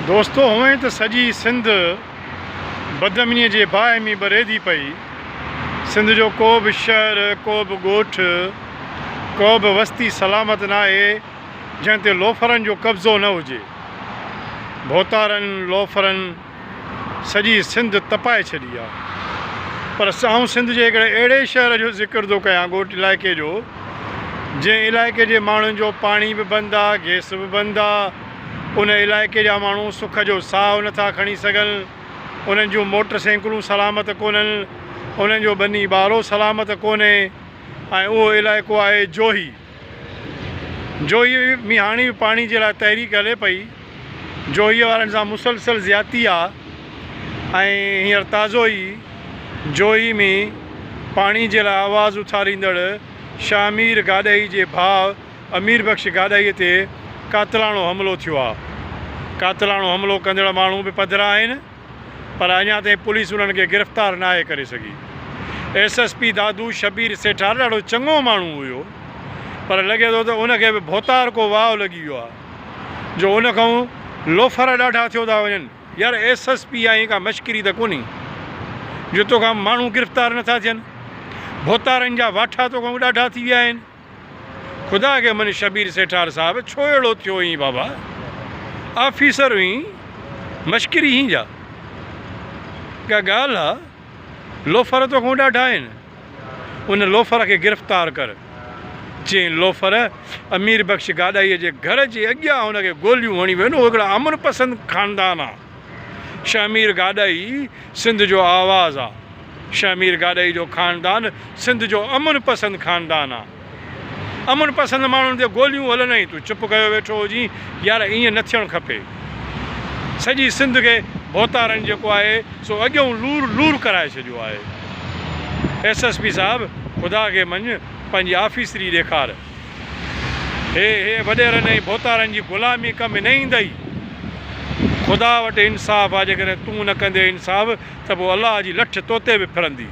दोस्तों हुएं तो सजी सिंध बदअमनी जे बाहि में बरे थी पई। सिंध जो को भी शहर, को भी ॻोठ, को भी वस्ती सलामत न आहे जंहिं ते लोफरनि जो कब्ज़ो न हुजे। भोतारनि लोफरनि सजी सिंध तपाए छॾी आहे। पर आउं सिंध जे हिकिड़े अहिड़े शहर जो ज़िक्र थो कयां, ॻोठ इलाइक़े जो, जंहिं इलाइक़े जे माण्हुनि जो पाणी बि बंदि आहे, गैस बि बंदि आहे। उन इलाइक़े जा माण्हू सुख जो साहु नथा खणी सघनि। उन्हनि जूं मोटर साइकिलूं सलामत कोन्हनि, उन्हनि जो बनी ॿारो सलामत कोन्हे। ऐं उहो इलाइक़ो आहे जोही। जोही में हाणे बि पाणी जे लाइ तहरीक हले पई। जोहीअ वारनि सां मुसलसल ज़्यादती आहे। ऐं हींअर ताज़ो ई जोही में पाणी जे लाइ आवाज़ उथारींदड़ शामीर गाॾई जे भाउ अमीर बख़्श गाॾईअ ते कातिलाणो हमिलो थियो आहे। कातिलाणो हमिलो कंदड़ माण्हू बि पधिरा आहिनि, पर अञा ताईं पुलिस उन्हनि खे गिरफ़्तार न आहे करे सघी। SSP दादू शबीर सेठार ॾाढो चङो माण्हू हुयो, पर लॻे थो त उनखे बि भोतार को वाव लॻी वियो आहे जो उन खां लोफर ॾाढा थियो था वञनि। यार SSP आई का मशकरी त कोन्हे जो तोखां माण्हू गिरफ़्तार नथा थियनि। भोतारनि जा वाठा तोखां ॾाढा थी विया आहिनि। ख़ुदा खे मन शबीर सेठार साहिबु छो अहिड़ो थियो हुई बाबा? ऑफिसर हुई, मशकरी ही जा का ॻाल्हि आहे। लोफर तोखां ॾाढा आहिनि, उन लोफर खे गिरफ़्तार कर। चई लोफर अमीर बख़्श गाॾाईअ जे घर जे अॻियां हुनखे गोलियूं हणी वियूं। उहो हिकिड़ा अमन पसंदि ख़ानदान आहे। शामीर गाॾाई सिंध जो आवाज़ु आहे। शामीर गाॾाई जो ख़ानदान सिंध जो अमन पसंदि ख़ानदान आहे। अमन पसंदि माण्हुनि ते गोलियूं हलनि, तूं चुप कयो वेठो हुजी। यार ईअं न थियणु खपे। सॼी सिंध खे भोतारनि जेको आहे सो अॻियां लूर कराए छॾियो आहे। SSP साहिबु ख़ुदा खे मञ, पंहिंजी ऑफिसरी ॾेखार। हे वॾेरनि ऐं भोतारनि जी ग़ुलामी कमु न ईंदई। ख़ुदा वटि इंसाफ़ आहे। जेकॾहिं तूं न कंदे इंसाफ़ त पोइ अलाह जी लठ तोते बि फिरंदी।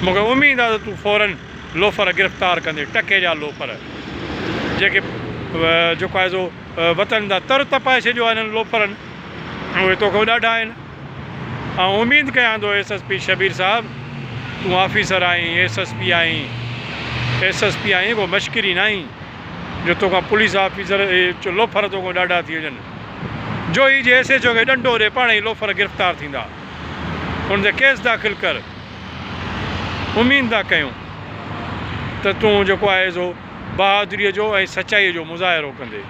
मूंखे उमेदु आहे त तूं फौरन लोफर गिरफ़्तार कंदे, टके जा लोफर जेके जेको आहे सो वतन जा तर तपाए छॾियो आहे हिननि लोफरनि। उहे तोखां ॾाढा आहिनि। ऐं उमेदु कयां थो SSP शबीर साहिबु, तूं ऑफिसर आहीं, SSP आहीं, को मशकरी न आहीं जो तोखां पुलिस ऑफिसर लोफर तोखां ॾाढा थी वञनि। जो ही जे SHO खे ॾंडो ॾे, पाण ई लोफर गिरफ़्तार थींदा। हुन ते केस दाख़िल कर। उमेदु था कयूं त तूं जेको आहे सो बहादुरीअ जो ऐं सचाईअ जो मुज़ाहिरो कंदे।